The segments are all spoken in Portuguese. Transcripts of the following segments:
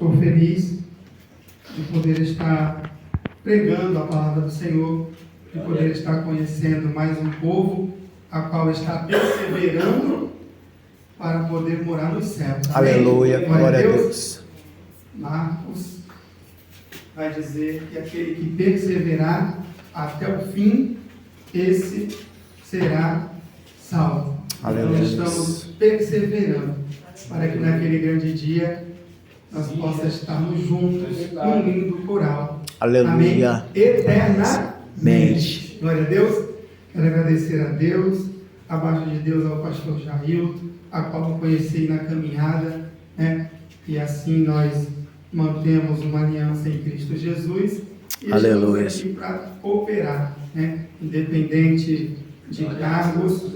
Estou feliz de poder estar pregando a palavra do Senhor, de poder estar conhecendo mais um povo, a qual está perseverando para poder morar nos céus. Amém? Aleluia, glória a Deus. Marcos vai dizer que aquele que perseverar até o fim, esse será salvo. Aleluia. Então estamos perseverando para que naquele grande dia nós possamos estarmos juntos num lindo coral. Aleluia. Amém? Eternamente. Glória a Deus. Quero agradecer a Deus, abaixo de Deus ao pastor Jailton, a qual eu conheci na caminhada, né? E assim nós mantemos uma aliança em Cristo Jesus e Aleluia. estamos aqui para cooperar, né? Independente de cargos,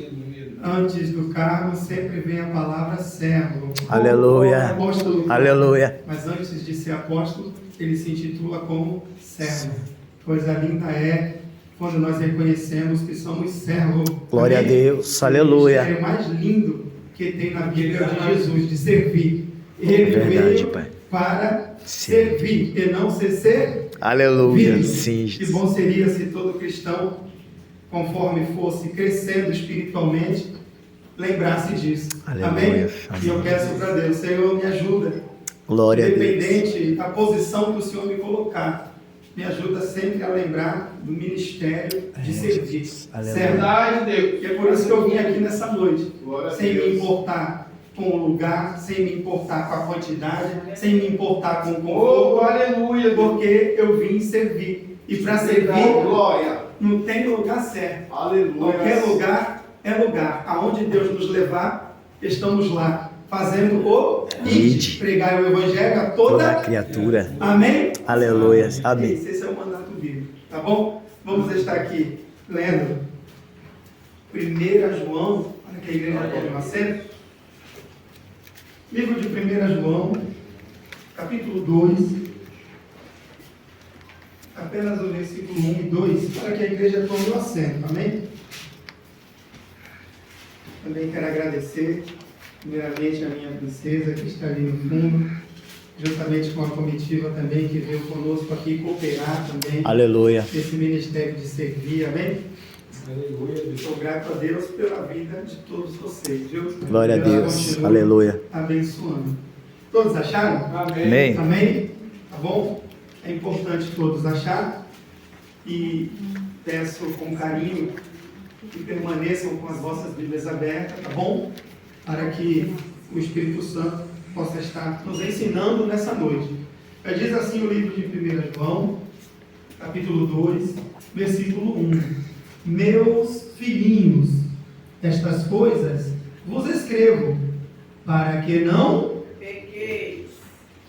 antes do cargo sempre vem a palavra servo. Aleluia. Apóstolo, Aleluia. mas antes de ser apóstolo, ele se intitula como servo. Coisa linda é quando nós reconhecemos que somos servos. Glória a Deus. Aleluia. O ministério mais lindo que tem na Bíblia é o de Jesus, de servir. Ele Verdade, veio Pai. para servir e não ser Aleluia. servido. Sim. Que bom seria se todo cristão, conforme fosse crescendo espiritualmente, lembrasse disso. Aleluia. Amém? Amém. E eu peço para Deus, Senhor, me ajuda. Glória a Deus. Independente da posição que o Senhor me colocar, me ajuda sempre a lembrar do ministério de servir. Jesus. Aleluia. Verdade, Deus. E é por isso que eu vim aqui nessa noite, Glória a sem Deus. me importar com o lugar, sem me importar com a quantidade, sem me importar com o Oh, conforto, aleluia. porque eu vim servir. E para servir, Glória. não tem lugar certo. Aleluia. Qualquer lugar é lugar. Aonde Deus nos levar, estamos lá, fazendo o ide, pregar o evangelho a Toda toda. criatura. Amém? Aleluia. Amém. Esse é o mandato bíblico, tá bom? Vamos estar aqui lendo 1 João, para que a igreja tome um assento. Livro de 1 João, capítulo 2, apenas o versículo 1 e 2, para que a igreja tome um assento, amém? Também quero agradecer, primeiramente, a minha princesa, que está ali no fundo, juntamente com a comitiva também, que veio conosco aqui cooperar também, Aleluia. esse ministério de servir, amém? Aleluia. Estou grato a Deus pela vida de todos vocês, viu? Glória a Deus. Continua Aleluia. abençoando. Todos acharam? Amém. Amém? Tá bom? É importante todos achar e peço com carinho que permaneçam com as vossas Bíblias abertas, tá bom? Para que o Espírito Santo possa estar nos ensinando nessa noite. Diz assim o livro de 1 João, capítulo 2, versículo 1. Meus filhinhos, estas coisas vos escrevo, para que não pequeis.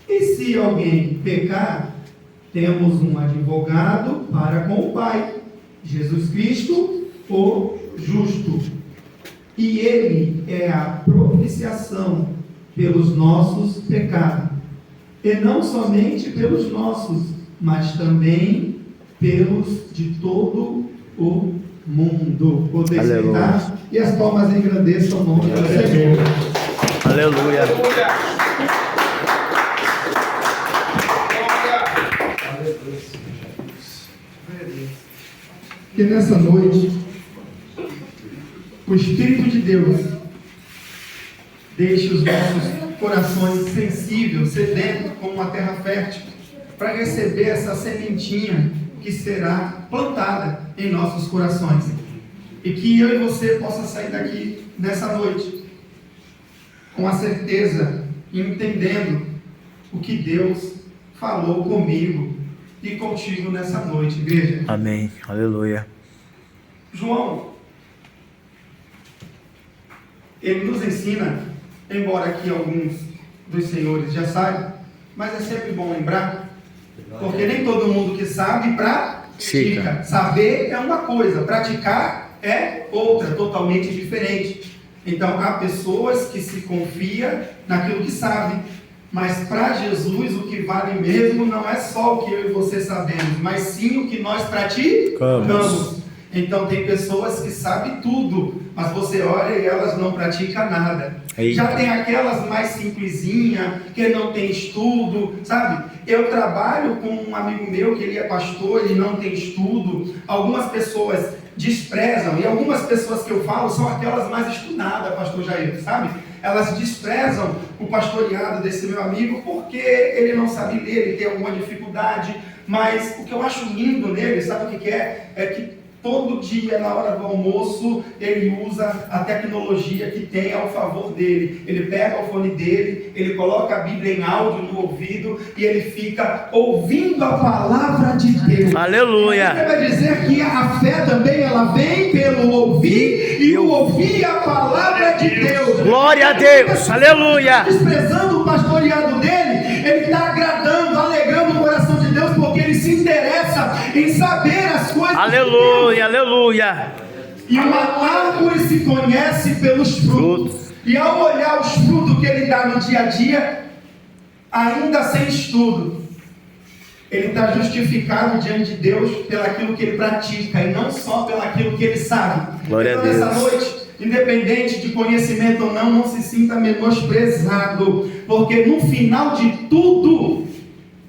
E se alguém pecar, temos um advogado para com o Pai, Jesus Cristo, o justo. E ele é a propiciação pelos nossos pecados, e não somente pelos nossos, mas também pelos de todo o mundo. Poder sentar e as palmas engrandeçam o nome do Senhor. Aleluia. Que nessa noite o Espírito de Deus deixe os nossos corações sensíveis, sedentos como uma terra fértil, para receber essa sementinha que será plantada em nossos corações. E que eu e você possa sair daqui nessa noite com a certeza e entendendo o que Deus falou comigo e contigo nessa noite, igreja. Amém. Aleluia. João, ele nos ensina, embora aqui alguns dos senhores já saibam, mas é sempre bom lembrar, porque nem todo mundo que sabe pratica. Saber é uma coisa, praticar é outra, totalmente diferente. Então, há pessoas que se confiam naquilo que sabem, mas para Jesus o que vale mesmo não é só o que eu e você sabemos, mas sim o que nós praticamos. Então tem pessoas que sabem tudo, mas você olha e elas não praticam nada. Eita. Já tem aquelas mais simplesinha, que não tem estudo, sabe? Eu trabalho com um amigo meu que ele é pastor, ele não tem estudo. Algumas pessoas desprezam, e algumas pessoas que eu falo são aquelas mais estudadas, pastor Jair, sabe? Elas desprezam o pastoreado desse meu amigo porque ele não sabe ler, ele tem alguma dificuldade. Mas o que eu acho lindo nele, sabe o que é? É que todo dia, na hora do almoço, ele usa a tecnologia que tem ao favor dele. Ele pega o fone dele, ele coloca a Bíblia em áudio no ouvido e ele fica ouvindo a palavra de Deus. Aleluia. Ele vai dizer que a fé também ela vem pelo ouvir e o ouvir a palavra de Deus. Glória a Deus. Aleluia. Desprezando o pastoreado dele, ele está agradando, alegrando o coração de Deus, porque ele se interessa em saber as coisas. Aleluia, aleluia. E uma árvore se conhece pelos frutos. E ao olhar os frutos que ele dá no dia a dia, ainda sem estudo, ele está justificado diante de Deus pelaquilo que ele pratica e não só pelaquilo que ele sabe. Glória então, a Deus. nessa noite, independente de conhecimento ou não, não se sinta menosprezado, porque no final de tudo,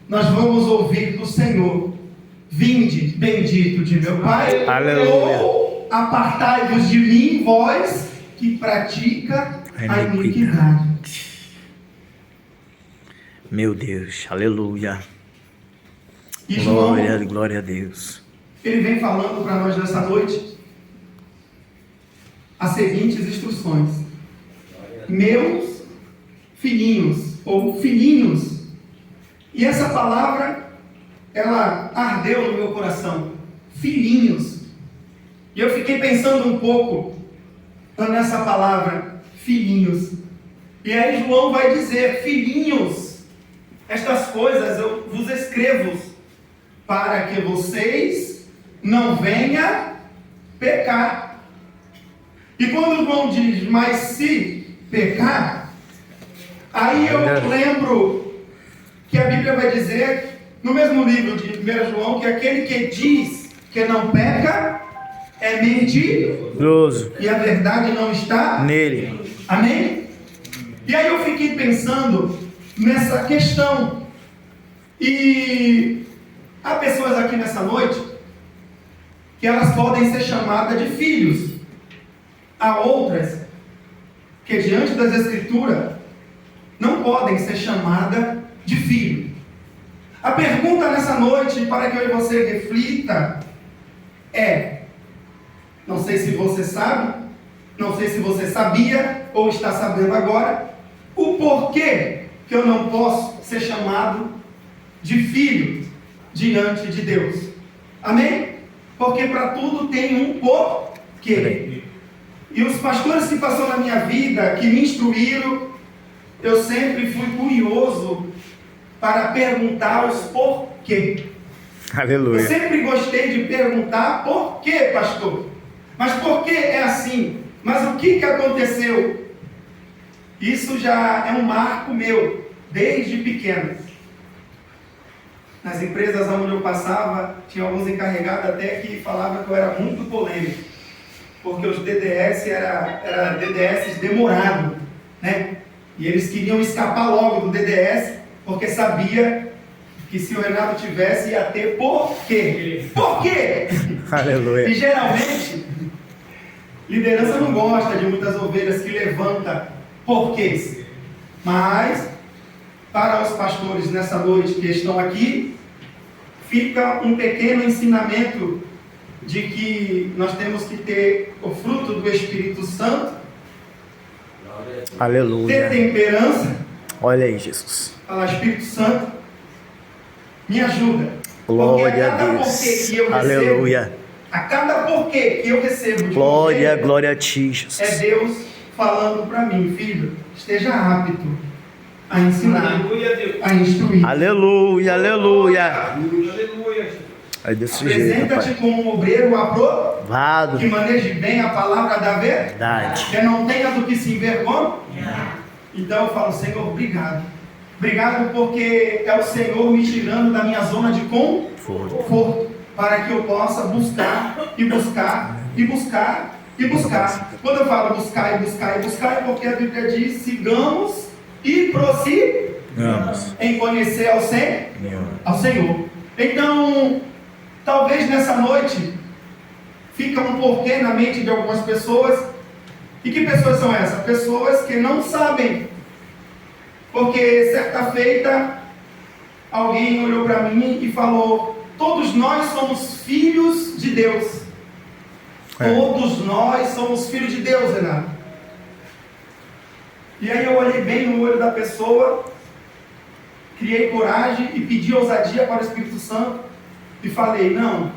nós vamos ouvir do Senhor: vinde, bendito de meu Pai, Aleluia. ou apartai-vos de mim, vós que pratica a iniquidade. Meu Deus, aleluia. E João, Glória, glória a Deus. ele vem falando para nós nessa noite as seguintes instruções: meus filhinhos, ou filhinhos. E essa palavra, ela ardeu no meu coração. Filhinhos. E eu fiquei pensando um pouco nessa palavra, filhinhos. E aí João vai dizer: filhinhos, estas coisas eu vos escrevo para que vocês não venham pecar. E quando João diz, mas se pecar, aí eu lembro que a Bíblia vai dizer, no mesmo livro de 1 João, que aquele que diz que não peca é mentiroso e a verdade não está nele. Amém? E aí eu fiquei pensando nessa questão. E há pessoas aqui nessa noite que elas podem ser chamadas de filhos. Há outras que diante das Escrituras não podem ser chamadas de filho. A pergunta nessa noite, para que eu e você reflita, é: não sei se você sabe, não sei se você sabia ou está sabendo agora, o porquê que eu não posso ser chamado de filho diante de Deus. Amém? Porque para tudo tem um porquê. E os pastores que passaram na minha vida, que me instruíram, eu sempre fui curioso para perguntar os porquê. Aleluia. Eu sempre gostei de perguntar por quê, pastor? Mas por que é assim? Mas o que aconteceu? Isso já é um marco meu, desde pequeno. Nas empresas onde eu passava, tinha alguns encarregados até que falavam que eu era muito polêmico, porque os DDS era DDS demorado, né? E eles queriam escapar logo do DDS, porque sabia que se o Renato tivesse, ia ter por quê? Por quê? Aleluia. E geralmente, liderança não gosta de muitas ovelhas que levanta porquês. Mas, para os pastores nessa noite que estão aqui, fica um pequeno ensinamento de que nós temos que ter o fruto do Espírito Santo, Aleluia. ter temperança. Olha aí, Jesus. Fala: Espírito Santo, me ajuda. Glória a Deus. Aleluia. A cada porquê que eu recebo de Glória, você, glória a ti, Jesus. é Deus falando para mim: filho, esteja apto a ensinar, a instruir. Aleluia, aleluia. Aleluia. É desse jeito, Apresenta-te Pai. como um obreiro Vado. que maneje bem a palavra da Verdade. que não tenha do que se envergonhar. Então eu falo: Senhor, obrigado. Obrigado porque é o Senhor me tirando da minha zona de conforto. para que eu possa buscar e buscar e buscar e buscar. Quando eu falo buscar e buscar e buscar, é porque a Bíblia diz: sigamos e prossigamos em conhecer ao Senhor. Então, talvez nessa noite fica um porquê na mente de algumas pessoas. E que pessoas são essas? Pessoas que não sabem. Porque certa feita alguém olhou para mim e falou: todos nós somos filhos de Deus. Todos nós somos filhos de Deus, Renato. E aí eu olhei bem no olho da pessoa, criei coragem e pedi ousadia para o Espírito Santo e falei: não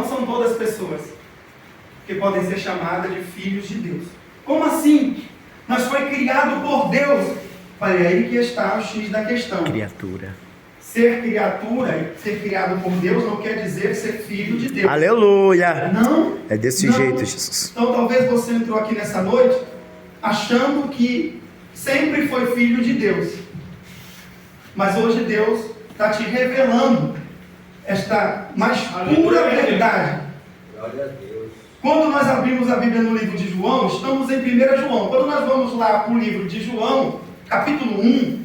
são todas pessoas que podem ser chamadas de filhos de Deus. Como assim? Nós foi criado por Deus. Falei, aí que está o X da questão. Criatura. Ser criatura, ser criado por Deus, não quer dizer ser filho de Deus. Aleluia. Não. É desse jeito, Jesus. Então talvez você entrou aqui nessa noite achando que sempre foi filho de Deus. Mas hoje Deus está te revelando esta mais pura verdade. Glória a Deus. Quando nós abrimos a Bíblia no livro de João, estamos em 1 João. Quando nós vamos lá para o livro de João, capítulo 1,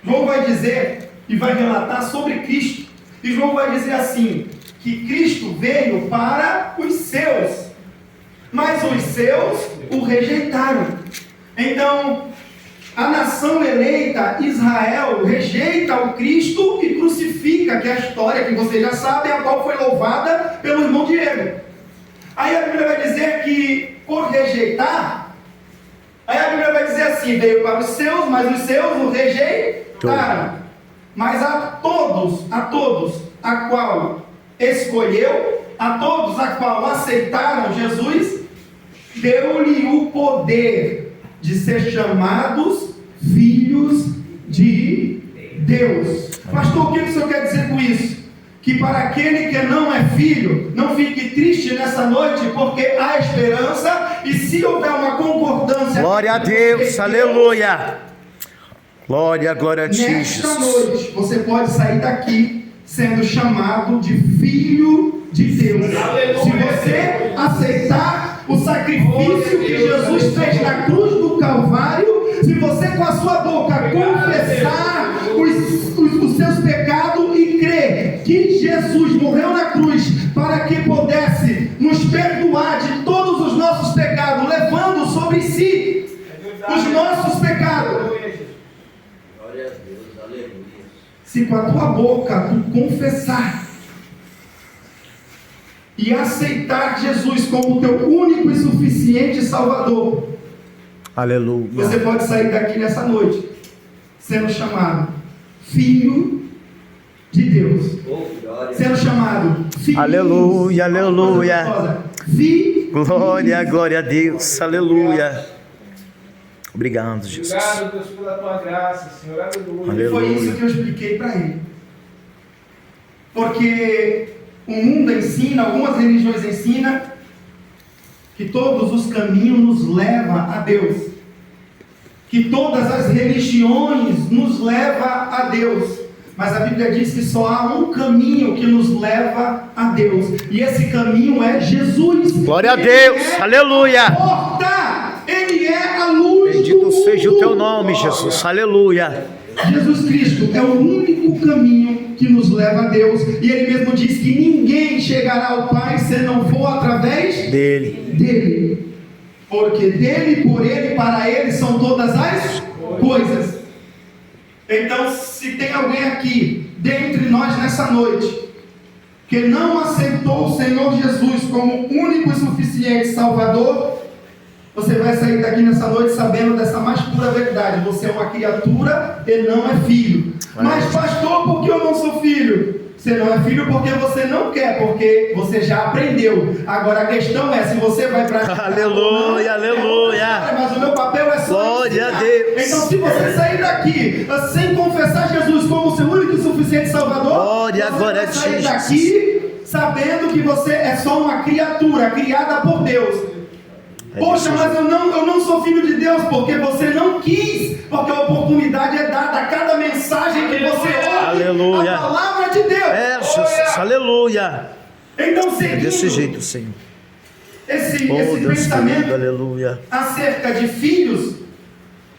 João vai dizer e vai relatar sobre Cristo. E João vai dizer assim, que Cristo veio para os seus, mas os seus o rejeitaram. Então, a nação eleita, Israel, rejeita o Cristo e crucifica, que é a história que vocês já sabem, a qual foi louvada pelo irmão Diego. Aí a Bíblia vai dizer que, por rejeitar, aí a Bíblia vai dizer assim, veio para os seus, mas os seus o rejeitaram. Mas a todos, a qual escolheu, a todos a qual aceitaram Jesus, deu-lhe o poder de ser chamados filhos de Deus. Pastor, o que o senhor quer dizer com isso? Que para aquele que não é filho, não fique triste nessa noite, porque há esperança, e se houver uma concordância... Glória a Deus, aleluia. Glória a ti, Nesta Jesus. noite, você pode sair daqui sendo chamado de filho de Deus. Aleluia. Se você aceitar o sacrifício que Jesus fez na cruz do Calvário, se você com a sua boca confessar os seus pecados e crer que Jesus morreu na cruz para que pudesse nos perdoar de todos os nossos pecados, levando sobre si os nossos pecados. Glória a Deus, aleluia. Se com a tua boca tu confessar e aceitar Jesus como teu único e suficiente Salvador, Aleluia. você pode sair daqui nessa noite sendo chamado filho de Deus, Oh, glória. sendo chamado filho. Aleluia, aleluia. Filho. Glória a Deus, aleluia. Obrigado, Jesus. Obrigado, Deus, pela tua graça, Senhor. Aleluia. Aleluia. Foi isso que eu expliquei para ele. Porque o mundo ensina, algumas religiões ensinam que todos os caminhos nos levam a Deus. Que todas as religiões nos levam a Deus. Mas a Bíblia diz que só há um caminho que nos leva a Deus. E esse caminho é Jesus. Glória a Ele Deus, é aleluia. a porta. Ele é a luz do Bendito mundo. seja o teu nome, Jesus, aleluia. Jesus Cristo é o único caminho que nos leva a Deus. E Ele mesmo diz que ninguém chegará ao Pai se não for através dele. Porque dele, por ele, para ele são todas as coisas. Então, se tem alguém aqui, dentre nós nessa noite, que não aceitou o Senhor Jesus como único e suficiente Salvador, você vai sair daqui nessa noite sabendo dessa mais pura verdade. Você é uma criatura e não é filho. Mas pastor, por que eu não sou filho? Você não é filho porque você não quer, porque você já aprendeu. Agora a questão é se você vai praticar. Aleluia, aleluia. Mas o meu papel é só Glória ensinar. a Deus. Então, se você sair daqui sem confessar Jesus como seu único e suficiente Salvador, Glória, você glória vai a sair ti, daqui sabendo que você é só uma criatura criada por Deus. Poxa, mas eu não sou filho de Deus porque você não quis, porque a oportunidade é dada a cada mensagem que você ouve. Aleluia. A palavra de Deus. É, Jesus. aleluia. Então, É desse seguindo jeito, Senhor. esse Oh, Deus pensamento querido, aleluia. acerca de filhos,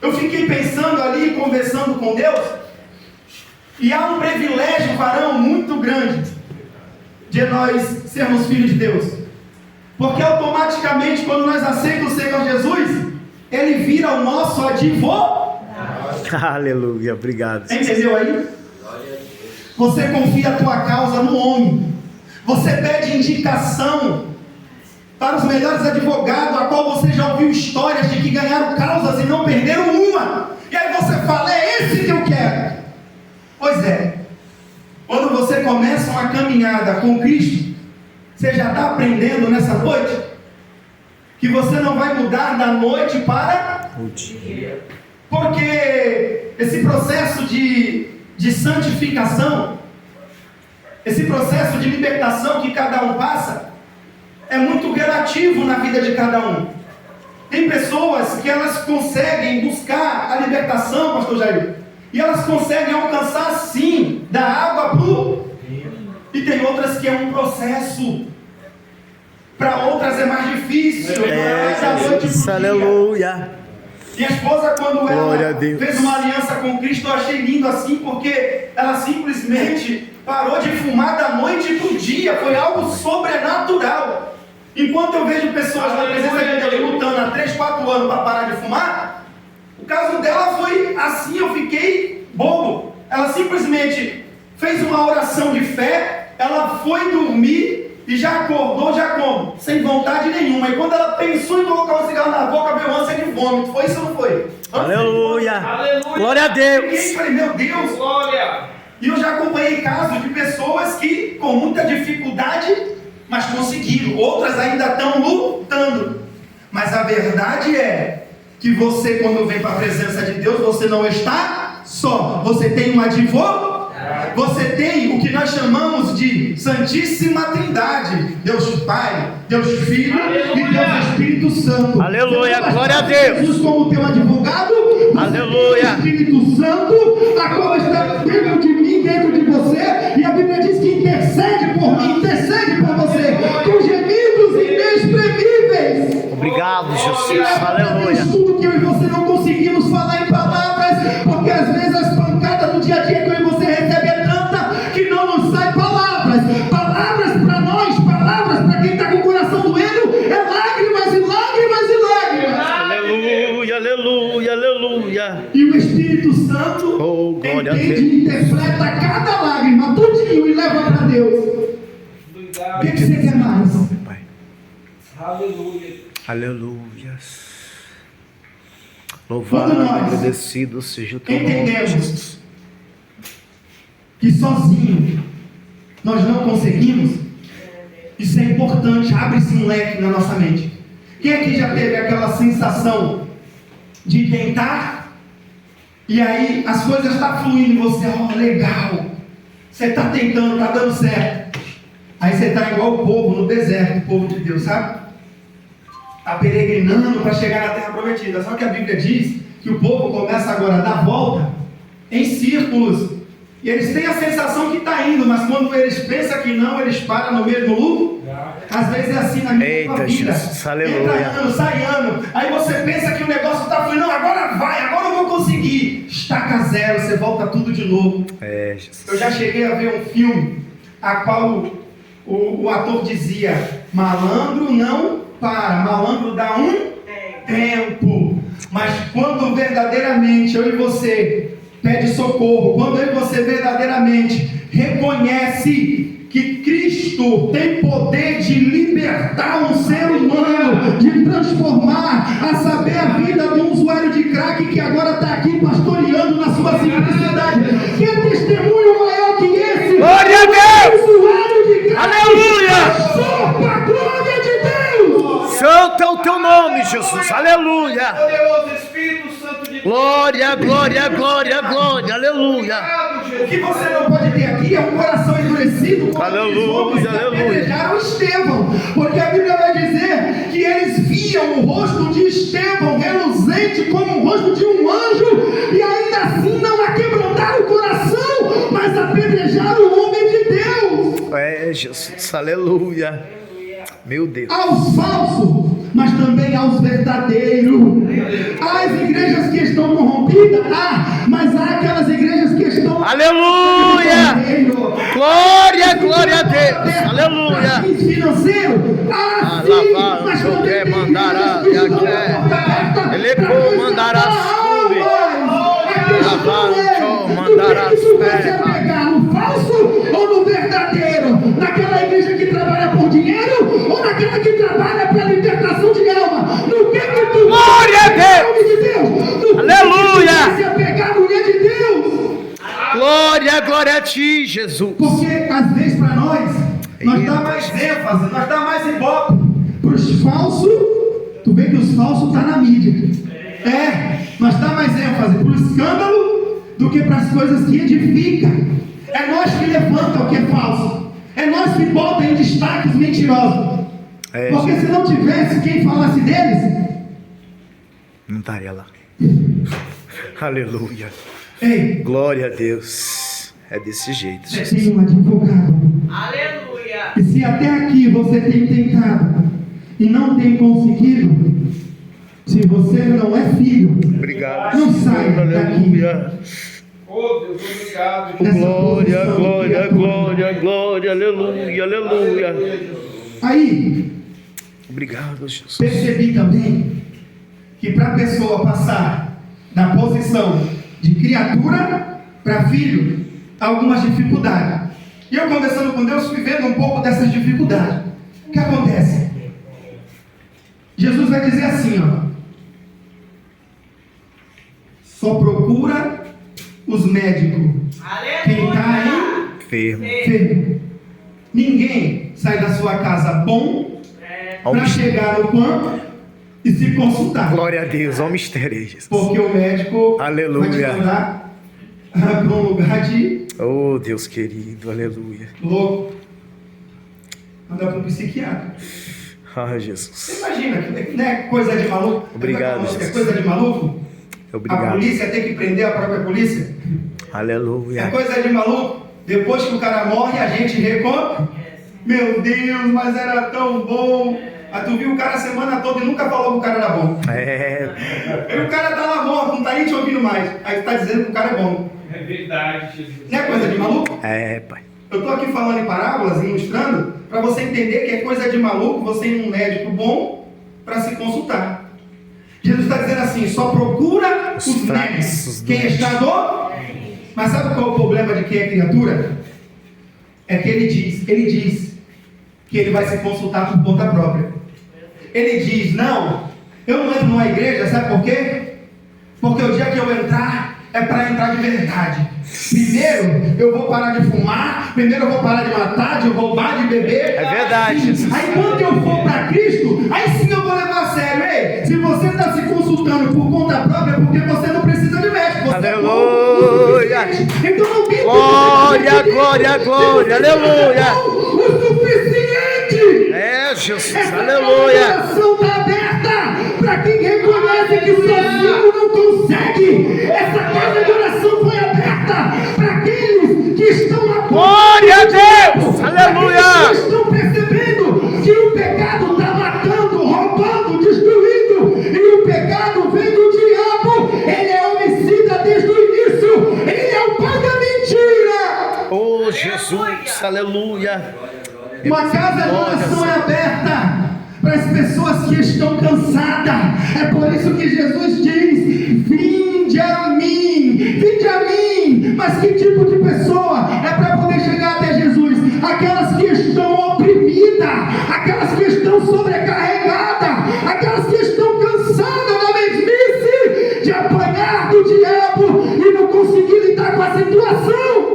eu fiquei pensando ali, conversando com Deus, e há um privilégio, varão, muito grande de nós sermos filhos de Deus, porque automaticamente quando nós aceitamos o Senhor Jesus, Ele vira o nosso advogado. Aleluia, obrigado. Entendeu aí? Você confia a tua causa no homem, você pede indicação para os melhores advogados, a qual você já ouviu histórias de que ganharam causas e não perderam uma, e aí você fala, é esse que eu quero. Pois é, quando você começa uma caminhada com Cristo, você já está aprendendo nessa noite, que você não vai mudar da noite para o dia, porque esse processo de santificação, esse processo de libertação que cada um passa, é muito relativo na vida de cada um. Tem pessoas que elas conseguem buscar a libertação, pastor Jair, e elas conseguem alcançar sim, da água para o... E tem outras que é um processo, para outras é mais difícil, aleluia. Minha esposa, quando ela fez uma aliança com Cristo, eu achei lindo assim, porque ela simplesmente parou de fumar da noite para o dia, foi algo sobrenatural. Enquanto eu vejo pessoas na presença de Deus lutando há 3, 4 anos para parar de fumar, o caso dela foi assim, eu fiquei bobo. Ela simplesmente fez uma oração de fé, ela foi dormir e já acordou, já como? Sem vontade nenhuma. E quando ela pensou em colocar um cigarro na boca, veio ânsia de vômito. Foi isso ou não foi? Aleluia! Aleluia! Glória a Deus! E falei, meu Deus! Glória! E eu já acompanhei casos de pessoas que, com muita dificuldade, mas conseguiram. Outras ainda estão lutando. Mas a verdade é que você, quando vem para a presença de Deus, você não está só. Você tem um advogado. Você tem o que nós chamamos de Santíssima Trindade. Deus Pai, Deus Filho, aleluia, e Deus Espírito Santo. Aleluia, glória a Deus. Jesus como teu advogado. Aleluia. O Espírito Santo, a qual está dentro de mim, dentro de você. E a Bíblia diz que intercede por mim, intercede por você, com gemidos inexprimíveis. Obrigado, Jesus. Aleluia. Tudo que eu e você não conseguimos falar em palavras, porque às vezes as pancadas do dia a dia que eu e você recebe é tanta que não nos sai palavras. Palavras para nós, palavras para quem está com o coração doendo, é lágrimas e lágrimas e lágrimas. Aleluia, aleluia, aleluia. E o Espírito Santo entende e interpreta cada lágrima, tudinho, e leva para Deus. O que você quer mais? Pai. Aleluia. Aleluia. Louvado e agradecido seja o teu nome, Jesus. Que sozinho nós não conseguimos, isso é importante, abre-se um leque na nossa mente. Quem aqui já teve aquela sensação de tentar, e aí as coisas estão fluindo e você, legal, você está tentando, está dando certo, aí você está igual o povo no deserto, o povo de Deus, sabe? Está peregrinando para chegar na terra prometida. Só que a Bíblia diz que o povo começa agora a dar volta em círculos, e eles têm a sensação que está indo, mas quando eles pensam que não, eles param no mesmo lugar. Às vezes é assim na minha vida. Jesus, aleluia. Entra ano, sai ano, aí você pensa que o negócio está fluindo, não, agora vai, agora eu vou conseguir. Estaca zero, você volta tudo de novo. Jesus. Eu já cheguei a ver um filme a qual o ator dizia, malandro não para, malandro dá um tempo, mas quando verdadeiramente eu e você pede socorro, quando eu e você verdadeiramente reconhece que Cristo tem poder de libertar um ser humano, de transformar, a saber, a vida de um usuário de crack que agora está aqui pastoreando na sua simplicidade. Que testemunho maior que esse? Glória a Deus! Usuário de crack. Aleluia! Só para a glória de Deus! Santo é o teu nome, Jesus. Aleluia! Poderoso Espírito Santo de Deus. Glória, glória, glória, glória. Aleluia! O que você não pode ter aqui é um coração endurecido, como aleluia, aleluia. apedrejaram Estevão, porque a Bíblia vai dizer que eles viam o rosto de Estevão reluzente como o rosto de um anjo, e ainda assim não aquebrantaram o coração, mas apedrejaram o homem de Deus. É, Jesus, aleluia. Meu Deus. Aos falsos, mas também aos verdadeiros. Há as igrejas que estão corrompidas, mas há aquelas igrejas que estão... Aleluia! Glória, glória a Deus. Aleluia. Financeiro, sim, mas também tem igrejas que estão abertas. Ele comandará sube. Mandará isso vai se apegar no falso ou no verdadeiro? Naquela igreja que trabalha por dinheiro ou naquela que trabalha pela libertação de alma? No que tu Glória a Deus! De Deus? Aleluia! Vai se apegar a mulher de Deus? Glória, glória a ti, Jesus. Porque às vezes para nós dá mais ênfase, nós dá mais ibope para os falsos. Tu vê que os falsos estão na mídia. Nós dá mais ênfase para o escândalo do que para as coisas que edificam. É nós que levanta o que é falso. É nós que bota em destaque os mentirosos. Porque se não tivesse quem falasse deles, não estaria lá. Aleluia. Ei, glória a Deus. É desse jeito. Você tem um advogado. Aleluia. E se até aqui você tem tentado e não tem conseguido, se você não é filho, obrigado. Não saia daqui. Oh Deus, obrigado. Glória, glória, glória, glória, aleluia, aleluia. Aí, obrigado, Jesus. percebi também que para a pessoa passar da posição de criatura para filho, há algumas dificuldades. E eu conversando com Deus, fui vendo um pouco dessas dificuldades. O que acontece? Jesus vai dizer assim, só procura os médicos. Quem está enfermo. Ninguém sai da sua casa bom para chegar no campo e se consultar. Glória a Deus, ao mistério, Jesus. Porque o médico aleluia. vai te mandar para um lugar de... Oh, Deus querido, aleluia. Louco. Mandar para um psiquiatra. Jesus. Você imagina que não é coisa de maluco? Obrigado, é coisa de maluco? Obrigado. A polícia tem que prender a própria polícia? Aleluia. É coisa de maluco? Depois que o cara morre, a gente reconta? Meu Deus, mas era tão bom. Aí tu viu o cara a semana toda e nunca falou que o cara era bom. Aí o cara tá lá morto, não tá nem te ouvindo mais. Aí tu tá dizendo que o cara é bom. É verdade, Jesus. Não é coisa de maluco? Pai. Eu tô aqui falando em parábolas, ilustrando, para você entender que é coisa de maluco você ir num médico bom para se consultar. Jesus está dizendo assim, só procura os médicos. Quem está do... Mas sabe qual é o problema de quem é criatura? É que ele diz que ele vai se consultar por conta própria. Ele diz, não, eu não entro numa igreja, sabe por quê? Porque o dia que eu entrar, é para entrar de verdade. Primeiro eu vou parar de fumar, primeiro eu vou parar de matar, de roubar, de beber. É verdade, Jesus. Aí quando eu for para Cristo, aí sim eu vou levar a sério. Ei, se você está se consultando por conta própria, é porque você não precisa de médico. Aleluia. Então não tem glória, glória, glória, aleluia. O suficiente. Jesus, aleluia. A oração está aberta para quem reconhece que sozinho não consegue. Essa casa de oração foi aberta para aqueles que estão na glória a Deus, aleluia. Que estão percebendo que o pecado está matando, roubando, destruindo, e o pecado vem do diabo. Ele é homicida desde o início, ele é o pai da mentira. Oh Jesus, aleluia. Uma casa de oração é aberta para as pessoas que estão cansadas. É por isso que Jesus diz: vinde a mim, vinde a mim. Mas que tipo de pessoa é para poder chegar até Jesus? Aquelas que estão oprimidas, aquelas que estão sobrecarregadas, aquelas que estão cansadas da mesmice de apanhar do diabo e não conseguir lidar com a situação.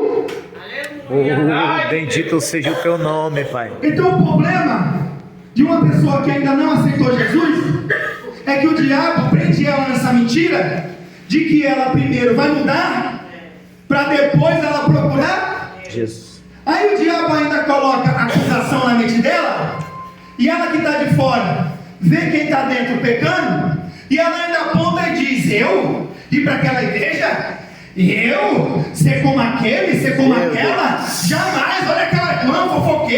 Oh, bendito seja o teu nome, Pai. Então o problema de uma pessoa que ainda não aceitou Jesus é que o diabo prende ela nessa mentira de que ela primeiro vai mudar para depois ela procurar Jesus. Aí o diabo ainda coloca a acusação na mente dela, e ela que está de fora vê quem está dentro pecando, e ela ainda aponta e diz: eu ir para aquela igreja? Eu ser como aquele, ser como aquela? Jamais. Olha aquela irmã fofoqueira.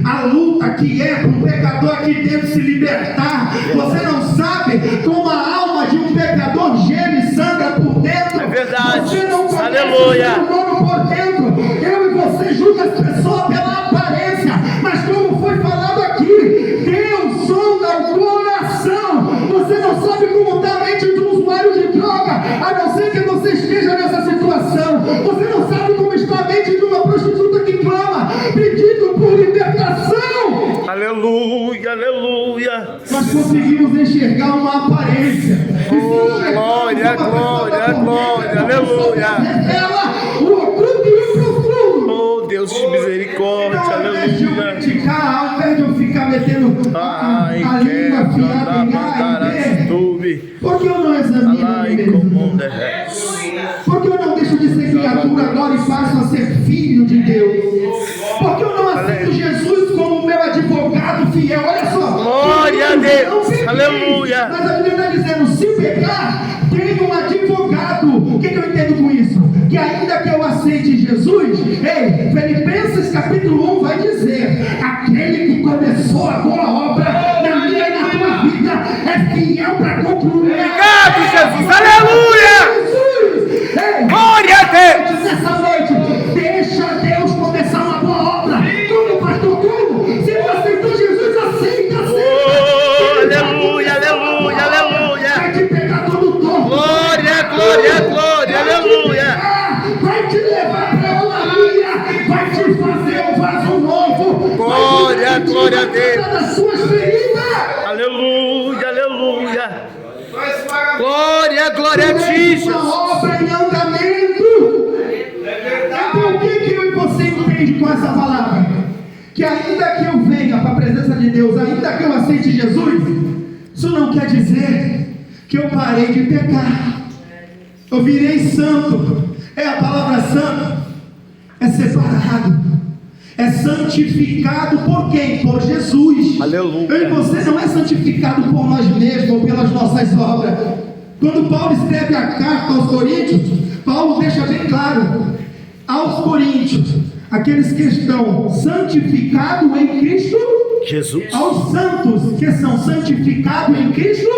a luta que é para um pecador aqui dentro se libertar. Você não sabe como a alma de um pecador geme e sangra por dentro. É verdade. Você não conhece Aleluia. o ser humano por dentro. Eu e você julga as pessoas pela aparência, mas como foi falado aqui, Deus sonda o coração. Você não sabe como está a mente de um usuário de droga, a não ser que você esteja nessa situação. Você não sabe como está a mente de uma prostituta que clama, pedindo por libertação. Aleluia, aleluia. Nós conseguimos enxergar uma aparência. Glória, glória, glória, aleluia. Revela o oculto e o profundo. Oh, Deus de misericórdia, Então, ao invés de eu aleluia. criticar, ao invés de eu ficar metendo Ai, a língua afiada em A e B, tubi. por que eu não examino a Alai mim mesmo? comum Por que eu não deixo de ser criatura agora e passo a ser filho de Deus? Por que eu não aceito Jesus como meu advogado fiel? Olha só. Glória a Deus. Não pequei, Aleluia. Mas a Bíblia está dizendo, se pecar, tem um advogado. O que eu entendo com isso? Que ainda que eu aceite Jesus, ei, Filipenses capítulo 1 vai dizer, aquele que começou a boa obra na minha e na tua vida é fiel para concluir. Obrigado, Jesus. Aleluia. Jesus! Ei, Glória a Deus. nessa noite, deixa Deus começar uma boa obra. Como, pastor? Como? Se não aceitou Jesus, aceita. Oh, aleluia, aleluia, aleluia. Vai te pegar todo torto. Glória, glória, glória, aleluia. Vai te levar para a olaria. Vai te fazer um vaso novo. Glória, glória a Deus. Das suas feridas. Aleluia, aleluia. Nós pagamos. Glória, glória a ti, Jesus. Uma obra em andamento. É verdade. Então o que eu e você entende com essa palavra? Que ainda que eu venha para a presença de Deus, ainda que eu aceite Jesus, isso não quer dizer que eu parei de pecar. Eu virei santo. É a palavra santo. É separado. É santificado por quem? Por Jesus. Aleluia. Eu e você não é santificado por nós mesmos ou pelas nossas obras. Quando Paulo escreve a carta aos Coríntios, Paulo deixa bem claro aos Coríntios, aqueles que estão santificados em Cristo, Jesus. aos santos que são santificados em Cristo,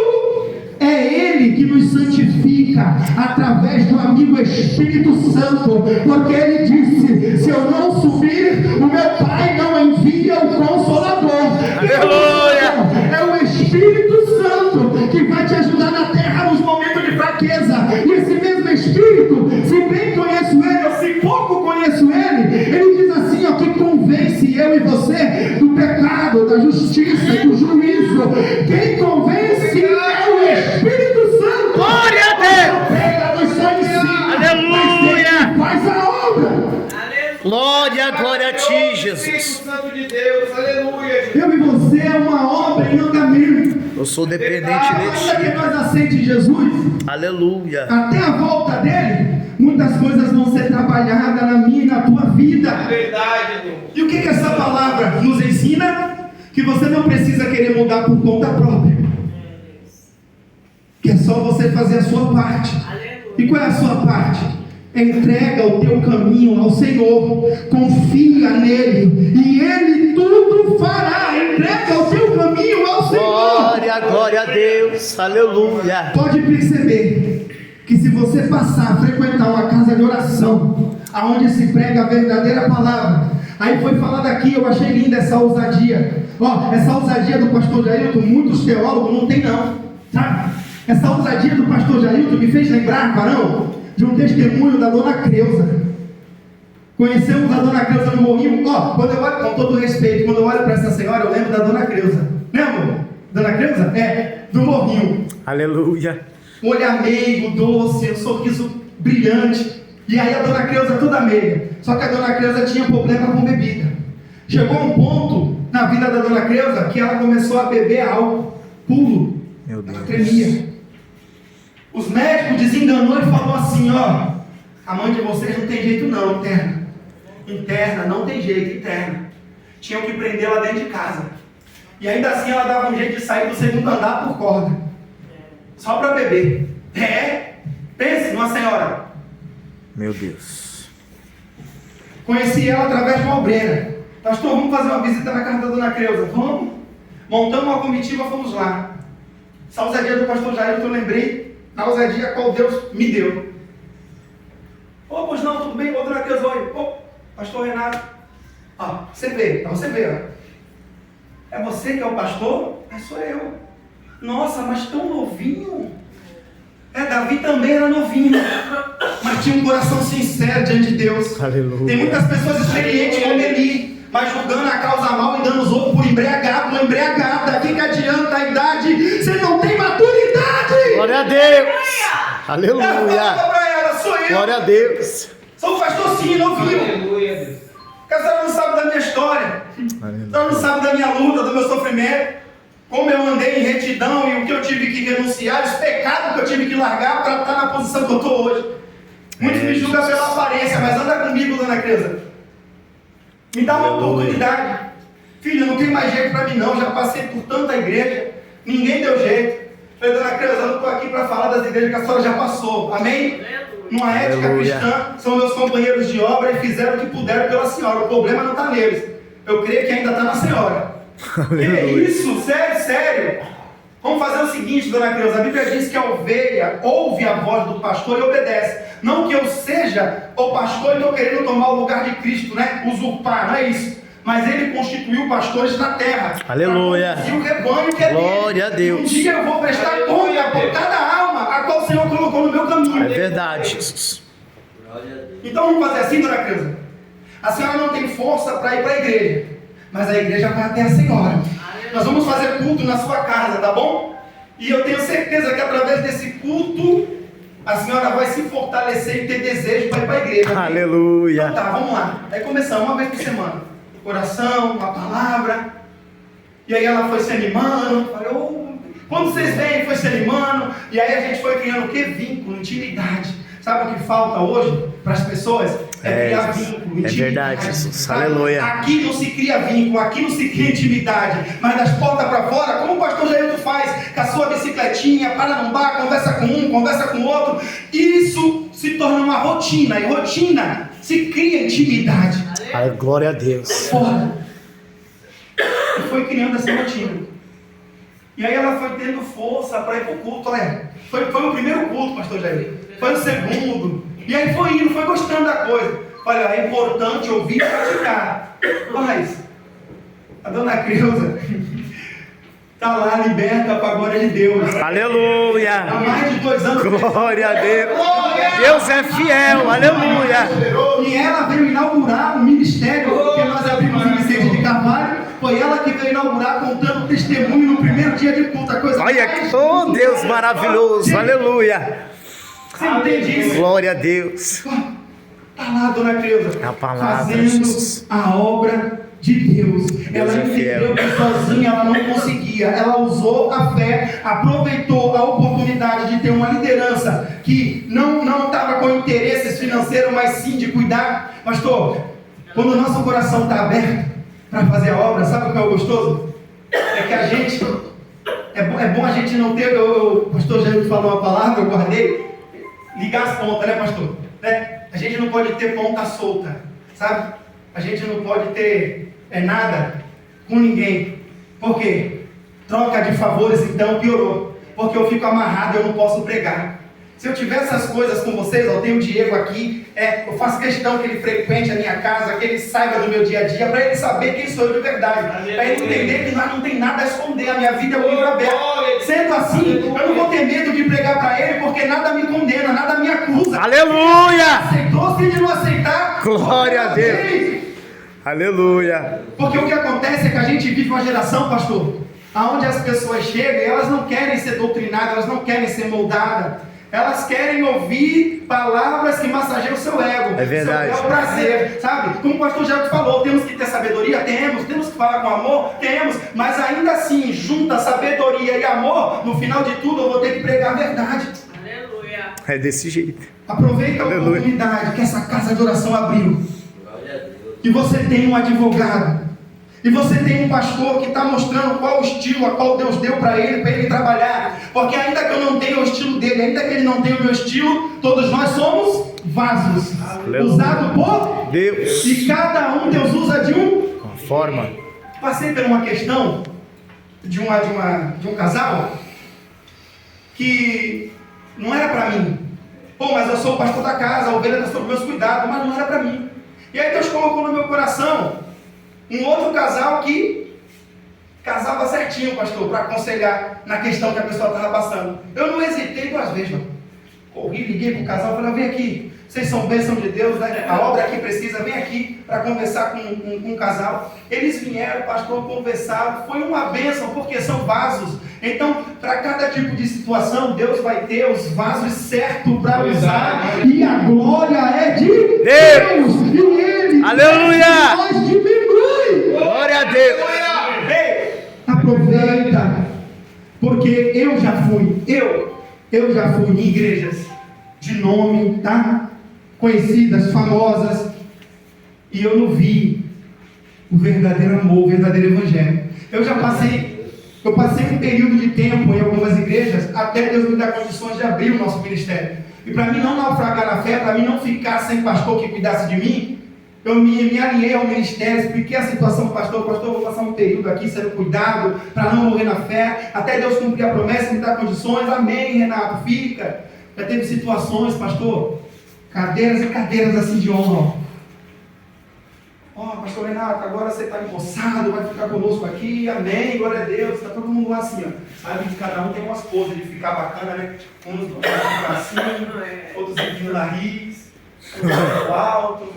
é Ele que nos santifica através do amigo Espírito Santo, porque Ele disse: se eu não subir, o meu Pai não envia o Consolador. Aleluia! É o Espírito Santo que vai te ajudar na terra nos momentos de fraqueza. E esse mesmo Espírito, se bem conheço Ele ou se pouco conheço Ele diz assim, ó, que convence eu e você do pecado, da justiça e do juízo. Quem convence é o Espírito Santo. Glória a Deus. Pega, nos só ensina. Aleluia. Faz a obra. Glória, glória a ti, Jesus. Espírito Santo de Deus, aleluia. Jesus. Eu e você é uma obra em andamento. Eu sou dependente Ainda que de ti. nós aceite Jesus, Aleluia. até a volta dele, muitas coisas vão ser trabalhadas na minha e na tua vida. Verdade, Deus. E o que essa palavra nos ensina? Que você não precisa querer mudar por conta própria. Que é só você fazer a sua parte. E qual é a sua parte? Entrega o teu caminho ao Senhor, confia nele e ele tudo fará. Entrega o teu caminho ao Senhor. Glória, glória a Deus. Aleluia. Pode perceber que se você passar a frequentar uma casa de oração, aonde se prega a verdadeira palavra, aí foi falado aqui, eu achei linda essa ousadia. Ó, essa ousadia do pastor Jailton, muitos teólogos não tem não, sabe? Essa ousadia do pastor Jailton me fez lembrar, varão, de um testemunho da dona Creuza. Conhecemos a dona Creuza no Morrinho. Ó, quando eu olho, com todo respeito, quando eu olho para essa senhora, eu lembro da dona Creuza. Né, amor? Dona Creuza? É, do Morrinho. Aleluia. Um olhar meigo, doce, um sorriso brilhante. E aí a dona Creuza toda meiga. Só que a dona Creuza tinha problema com bebida. Chegou um ponto na vida da dona Creuza que ela começou a beber álcool puro. Meu Deus. Ela tremia. Os médicos desenganou e falou assim, ó, a mãe de vocês não tem jeito não, interna. Interna, não tem jeito, interna. Tinham que prender ela dentro de casa. E ainda assim ela dava um jeito de sair do segundo andar por corda. Só para beber. Pense numa senhora. Meu Deus. Conheci ela através de uma obreira. Pastor, vamos fazer uma visita na casa da dona Creuza. Vamos. Montamos uma comitiva, fomos lá. Essa ousadia do pastor Jair, eu lembrei da ousadia a qual Deus me deu. Ô, pois não, tudo bem? Ô, dona Creuza, oi. Ô, pastor Renato. Ó, você vê, pra você ver, ó. É você que é o pastor? É, sou eu. Nossa, mas tão novinho. É, Davi também era novinho, mas tinha um coração sincero diante de Deus. Aleluia. Tem muitas pessoas experientes como Eli, mas julgando a causa mal e dando os outros por embriagado ou embriagada. O que adianta a idade? Você não tem maturidade. Glória a Deus. Aleluia. Pra ela, sou eu. Glória a Deus. Sou um pastor sim, novinho. Aleluia, Deus. Porque a senhora não sabe da minha história. A senhora não sabe da minha luta, do meu sofrimento. Como eu andei em retidão e o que eu tive que renunciar, os pecados que eu tive que largar para estar na posição que eu estou hoje. Muitos me julgam pela aparência, mas anda comigo, dona Creuza. Me dá uma oportunidade. Filho, não tem mais jeito para mim não, já passei por tanta igreja, ninguém deu jeito. Falei, dona Creuza, eu não estou aqui para falar das igrejas que a senhora já passou. Amém? Numa ética cristã, são meus companheiros de obra e fizeram o que puderam pela senhora. O problema não está neles. Eu creio que ainda está na senhora. Que é isso? Sério, sério. Vamos fazer o seguinte, dona Creuza. A Bíblia diz que a ovelha ouve a voz do pastor e obedece. Não que eu seja o pastor e estou querendo tomar o lugar de Cristo, né? Usurpar, não é isso. Mas ele constituiu pastores na terra. Aleluia. E o rebanho que é dele. Glória a Deus. Um dia eu vou prestar conta por cada alma a qual o Senhor colocou no meu caminho. É verdade, Jesus. Então vamos fazer assim, dona Creuza. A senhora não tem força para ir para a igreja, mas a igreja vai até a senhora. Nós vamos fazer culto na sua casa, tá bom? E eu tenho certeza que através desse culto a senhora vai se fortalecer e ter desejo para ir para a igreja. Aleluia. Então tá, vamos lá. Aí começamos uma vez por semana. Oração, uma palavra. E aí ela foi se animando. Falei, quando vocês vêm, foi se animando. E aí a gente foi criando o que? Vínculo, intimidade. Sabe o que falta hoje para as pessoas? É criar vínculo, intimidade. É verdade, Jesus. Aleluia. Aqui não se cria vínculo, aqui não se cria intimidade. Mas das portas para fora, como o pastor Jair faz, com a sua bicicletinha, para num bar, conversa com um, conversa com o outro. Isso se torna uma rotina. E rotina se cria intimidade. Ai, glória a Deus. Porra. E foi criando essa rotina. E aí ela foi tendo força para ir para o culto. Olha, foi o primeiro culto, pastor Jair. Foi o segundo. E aí foi indo, foi gostando da coisa. Olha, é importante ouvir e praticar. Mas a dona Creuza está lá liberta para a glória de Deus. Aleluia. Há mais de 2 anos. Glória a Deus. Deus é fiel. Aleluia. E ela veio inaugurar o ministério que nós abrimos em Vicente de Carvalho. Foi ela que veio inaugurar contando testemunho no primeiro dia de culto. A coisa Olha que, oh Deus maravilhoso. Aleluia. Você entende isso? Glória a Deus. Está lá, dona Creuza, É a palavra, fazendo Jesus. a obra de Deus. Ela é entendeu fiel. que sozinha ela não conseguia. Ela usou a fé, aproveitou a oportunidade de ter uma liderança que não estava com interesses financeiros, mas sim de cuidar. Pastor, quando o nosso coração está aberto para fazer a obra, sabe o que é o gostoso? É que a gente, é bom a gente não ter, o pastor já me falou uma palavra, eu guardei, ligar as pontas, né, pastor? Né? A gente não pode ter ponta solta, sabe? A gente não pode ter nada com ninguém. Por quê? Troca de favores, então piorou. Porque eu fico amarrado, eu não posso pregar. Se eu tiver essas coisas com vocês, eu tenho o Diego aqui, eu faço questão que ele frequente a minha casa, que ele saiba do meu dia a dia, para ele saber quem sou eu de verdade. Para ele entender que nós não tem nada a esconder, a minha vida é um livro aberto. Sendo assim, eu não vou ter medo de pregar para ele, porque nada me condena, nada me acusa. Aleluia. Aceitou, se ele não aceitar, Glória a Deus. Aleluia. Porque o que acontece é que a gente vive uma geração, pastor, aonde as pessoas chegam e elas não querem ser doutrinadas, elas não querem ser moldadas. Elas querem ouvir palavras que massageiam o seu ego. É verdade. Seu prazer, sabe? Como o pastor Jair falou, temos que ter sabedoria? Temos que falar com amor? Temos. Mas ainda assim, junta sabedoria e amor, no final de tudo eu vou ter que pregar a verdade. Aleluia. É desse jeito. Aproveita a Aleluia. oportunidade que essa casa de oração abriu. E você tem um advogado. E você tem um pastor que está mostrando qual o estilo a qual Deus deu para ele trabalhar. Porque ainda que eu não tenha o estilo dele, ainda que ele não tenha o meu estilo, todos nós somos vasos. Aleluia. Usados por Deus. E cada um Deus usa de um Forma. Passei por uma questão de um casal que não era para mim. Pô, mas eu sou o pastor da casa, a ovelha está sob meus cuidados, mas não era para mim. E aí Deus colocou no meu coração um outro casal que casava certinho, pastor, para aconselhar na questão que a pessoa estava passando. Eu não hesitei 2 vezes, mano. Corri, liguei para o casal, falei, vem aqui, vocês são bênção de Deus, né? A obra aqui precisa, vem aqui para conversar com o casal. Eles vieram, pastor, conversaram, foi uma bênção, porque são vasos. Então, para cada tipo de situação, Deus vai ter os vasos certos para usar, e a glória é de Deus, e Ele, Aleluia! nós diminui. Glória a Deus! Ei, aproveita, porque eu já fui em igrejas de nome, tá? Conhecidas, famosas, e eu não vi o verdadeiro amor, o verdadeiro evangelho. Eu passei um período de tempo em algumas igrejas, até Deus me dar condições de abrir o nosso ministério. E para mim não naufragar na fé, para mim não ficar sem pastor que cuidasse de mim, eu me alinhei ao ministério, expliquei a situação do pastor, vou passar um período aqui sendo cuidado, para não morrer na fé, até Deus cumprir a promessa e me dar condições. Amém, Renato, fica. Já teve situações, pastor, cadeiras e cadeiras assim de honra. Ó, pastor Renato, agora você está empossado, vai ficar conosco aqui, amém, glória a Deus. Está todo mundo lá assim, ó. Sabe que cada um tem umas poses de ficar bacana, né? Uns para cima, outros empinando o nariz, outros alto.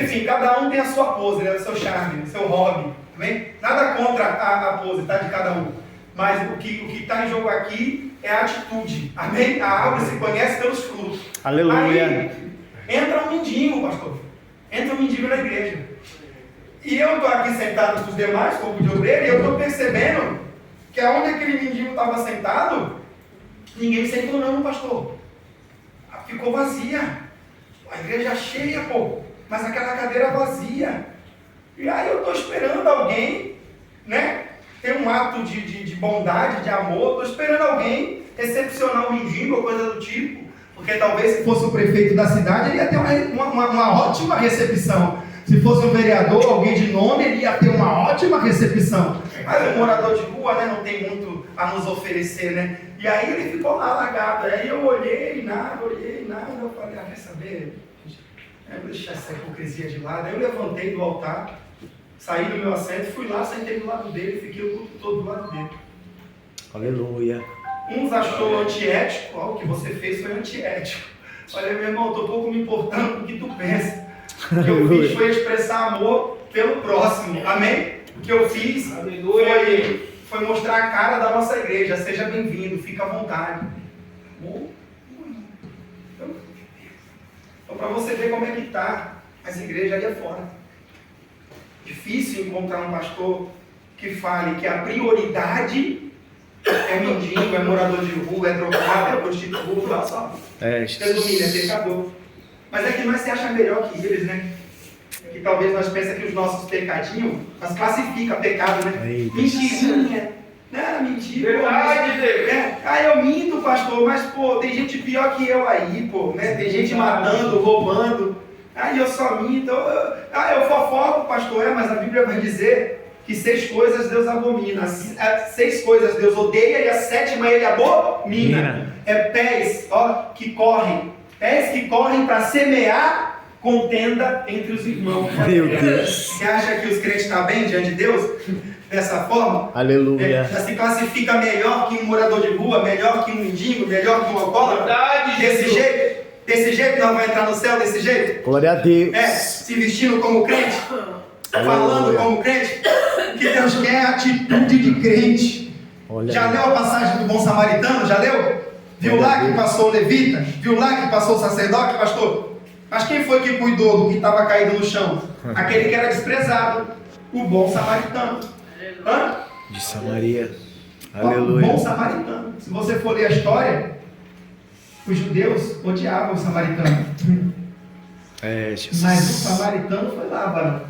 Enfim, cada um tem a sua pose, né? O seu charme, o seu hobby, amém? Nada contra a pose, tá? De cada um. Mas o que está em jogo aqui é a atitude, amém? A árvore se conhece pelos frutos. Aleluia. Aí, entra um mendigo, pastor. Entra um mendigo na igreja. E eu estou aqui sentado com os demais, corpo de obreiro, e eu estou percebendo que aonde aquele mendigo estava sentado, ninguém sentou não, pastor. Ficou vazia. A igreja cheia, pô, mas aquela cadeira vazia. E aí eu estou esperando alguém, né, ter um ato de bondade, de amor. Estou esperando alguém recepcionar o mendigo ou coisa do tipo. Porque talvez se fosse o prefeito da cidade, ele ia ter uma ótima recepção. Se fosse um vereador, alguém de nome, ele ia ter uma ótima recepção. Mas o morador de rua, né, não tem muito a nos oferecer, né? E aí ele ficou lá largado. Aí eu olhei nada, eu falei, quer saber? Eu vou deixar essa hipocrisia de lado. Aí eu levantei do altar, saí do meu assento, fui lá, sentei do lado dele, fiquei o culto todo do lado dele. Aleluia. Uns achou antiético, o que você fez foi antiético. Olha, meu irmão, estou pouco me importando com o que tu pensa. O que eu fiz foi expressar amor pelo próximo, amém? O que eu fiz foi mostrar a cara da nossa igreja. Seja bem-vindo, fica à vontade. Amor? Então, para você ver como é que está as igrejas ali afora. Difícil encontrar um pastor que fale que a prioridade é mendigo, é morador de rua, é drogado, é prostituta, olha só. Resumindo, é pecador. Mas é que nós se acha melhor que eles, né? Que talvez nós pensemos que os nossos pecadinhos, nós classifica pecado, né? Mentirinha. Não, mentira. Verdade, Deus. Eu minto, pastor, mas, pô, tem gente pior que eu aí, pô, né? Tem gente matando, roubando. Aí eu só minto. Eu fofoco, pastor, mas a Bíblia vai dizer que 6 coisas Deus abomina. 6 coisas Deus odeia e a 7ª ele abomina. Pés, que correm. Pés que correm para semear contenda entre os irmãos. Meu Deus. Você acha que os crentes estão bem diante de Deus? Dessa forma? Aleluia. Já se classifica melhor que um morador de rua, melhor que um mendigo, melhor que um alcoólatra? Desse jeito nós vamos entrar no céu, desse jeito? Glória a Deus. Se vestindo como crente, falando como crente. O que Deus quer é atitude de crente. Olha Já aí. leu a passagem do bom samaritano? Já leu? Viu lá que passou o levita? Viu lá que passou o sacerdote, pastor? Mas quem foi que cuidou do que estava caído no chão? Aquele que era desprezado. O bom samaritano. De Samaria. O Aleluia. bom samaritano. Se você for ler a história, os judeus odiavam o samaritano. Jesus. Mas o samaritano foi lá, varão.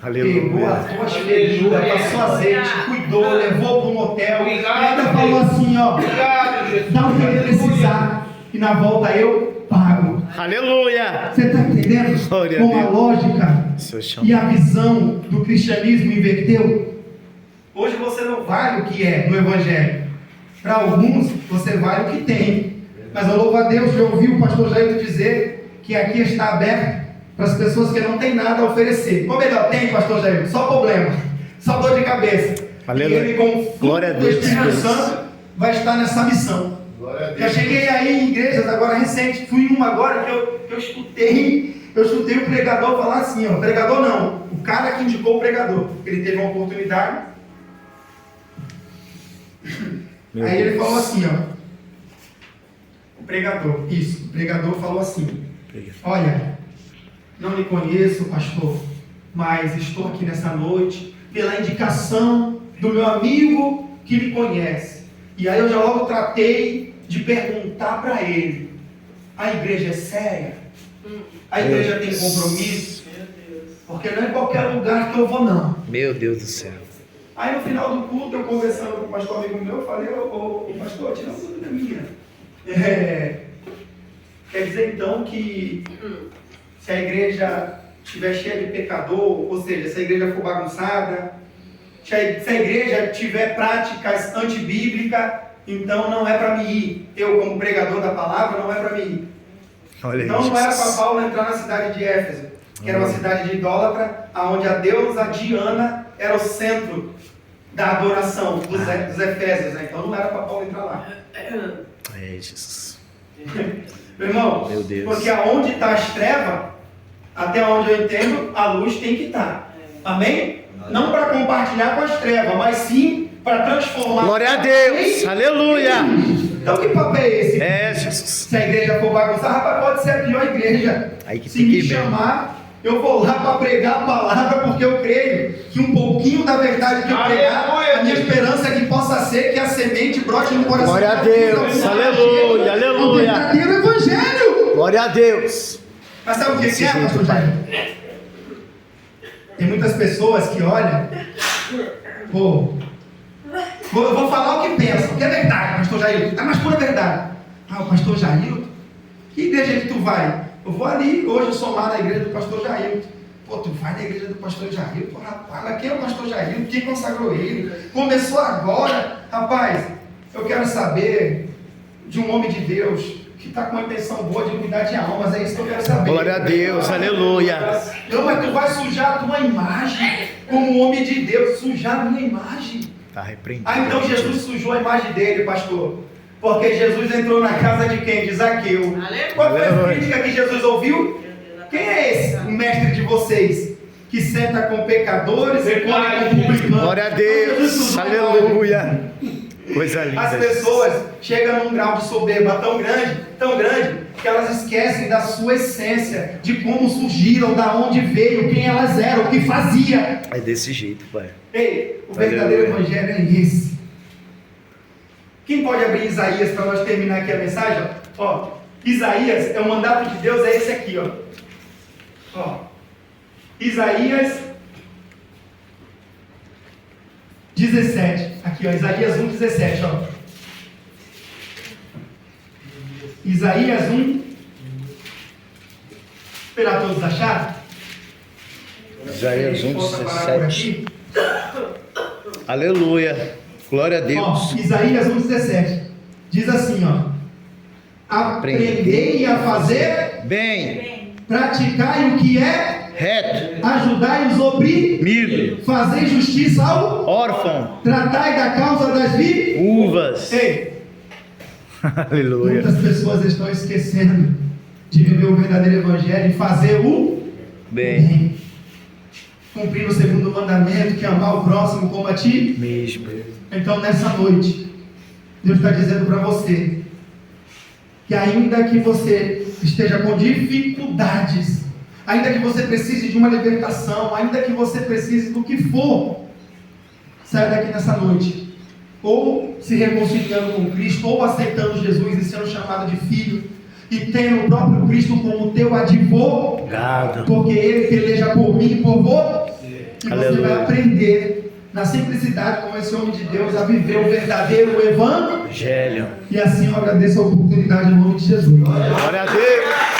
Aleluia. Pegou as duas feridas, passou azeite, cuidou, levou para um hotel. E ainda falou assim, dá o que ele precisar. E na volta eu pago. Aleluia. Você está entendendo? Glória a Com a Deus. lógica Seu chão. e a visão do cristianismo inverteu? Hoje você não vale o que é no Evangelho. Para alguns, você vale o que tem. Mas eu louvo a Deus, já ouvi o pastor Jair dizer que aqui está aberto para as pessoas que não têm nada a oferecer. Ou melhor, tem, pastor Jair, só problema, só dor de cabeça. Aleluia. E ele, com fruto Glória a do Deus. Espírito Santo, vai estar nessa missão. Glória a Deus. Já cheguei aí em igrejas agora recente, fui em uma agora que eu escutei o pregador falar assim, ó, pregador não, o cara que indicou o pregador, ele teve uma oportunidade. Meu Aí ele Deus. falou assim, ó, o pregador falou assim: olha, não lhe conheço, pastor, mas estou aqui nessa noite pela indicação do meu amigo que lhe conhece. E aí eu já logo tratei de perguntar para ele: a igreja é séria? A igreja tem compromisso? Porque não é em qualquer lugar que eu vou, não. Meu Deus do céu. Aí no final do culto, eu conversando com o pastor amigo meu, eu falei: ô pastor, tira uma dúvida minha. Quer dizer então que se a igreja estiver cheia de pecador, ou seja, se a igreja for bagunçada, se a igreja tiver práticas antibíblicas, então não é para mim ir. Eu, como pregador da palavra, não é para mim ir. Olha Então isso. não era para Paulo entrar na cidade de Éfeso, que era uma cidade de idólatra, onde a deusa Diana era o centro da adoração dos Efésios, né? Então não era para Paulo entrar lá. É, Jesus. Meu irmão, Meu Deus. porque aonde está as trevas, até onde eu entendo, a luz tem que estar. Amém? Não para compartilhar com as trevas, mas sim para transformar. Glória a Deus. Aleluia. Então que papo é esse? É, Jesus. Se a igreja for bagunçada, rapaz, pode ser a pior igreja. Aí que Se tem me que ir bem. chamar, eu vou lá para pregar a palavra, porque eu creio que um pouquinho da verdade que eu pregar, Aleluia. a minha esperança é que possa ser que a semente brote no coração. Glória a Deus. Aleluia, aleluia. O verdadeiro evangelho. Glória a Deus. Mas sabe o que Desse é, jeito, pastor pai. Jair? Tem muitas pessoas que olham, pô, eu vou falar o que pensam, que é verdade, pastor Jair, é mais pura verdade. Ah, o pastor Jair, que igreja que tu vai? Eu vou ali, hoje eu sou lá na igreja do pastor Jair. Pô, tu vai na igreja do pastor Jair? Pô, rapaz, mas quem é o pastor Jair? Quem consagrou ele? Começou agora. Rapaz, eu quero saber de um homem de Deus que está com uma intenção boa de cuidar de almas, é isso que eu quero saber. Glória a Deus, aleluia. Não, mas tu vai sujar a tua imagem como homem de Deus, sujar a minha imagem. Tá repreendido. Ah, então Jesus sujou a imagem dele, pastor. Porque Jesus entrou na casa de quem? De Zaqueu. Qual foi a Aleluia. crítica que Jesus ouviu? Quem é esse, o mestre de vocês? Que senta com pecadores e come com publicanos. Glória a Então, Jesus Deus. sujou a imagem. Aleluia. Coisa linda. As pessoas chegam num grau de soberba tão grande, que elas esquecem da sua essência, de como surgiram, da onde veio, quem elas eram, o que fazia. É desse jeito, pai. Ei, o verdadeiro Aleluia. evangelho é esse. Quem pode abrir Isaías para nós terminar aqui a mensagem? Ó, Isaías, é o mandato de Deus, é esse aqui, ó. Isaías 17. Aqui, ó, Isaías 1:17, ó. Isaías 1. Esperar todos acharem? Isaías A gente possa parar por 1:17. aqui. Aleluia. Glória a Deus. Ó, Isaías 1:17. Diz assim, ó. Aprendei a fazer, Bem, praticai o que é, reto, ajudai os oprimidos, milho, fazei justiça ao, órfão, tratai da causa das vidas. uvas. Ei, Aleluia. muitas pessoas estão esquecendo de viver o verdadeiro evangelho e fazer o Bem, cumprir o segundo mandamento, que é amar o próximo como a ti. mesmo. Então nessa noite, Deus está dizendo para você que ainda que você esteja com dificuldades, ainda que você precise de uma libertação, ainda que você precise do que for, saia daqui nessa noite, ou se reconciliando com Cristo, ou aceitando Jesus e sendo chamado de filho, e tendo o próprio Cristo como teu advogado, porque Ele peleja por mim e por você, e você Aleluia. vai aprender na simplicidade como esse homem de Deus a viver o verdadeiro evangelho. Evangelho. E assim eu agradeço a oportunidade em nome de Jesus. Glória a Deus.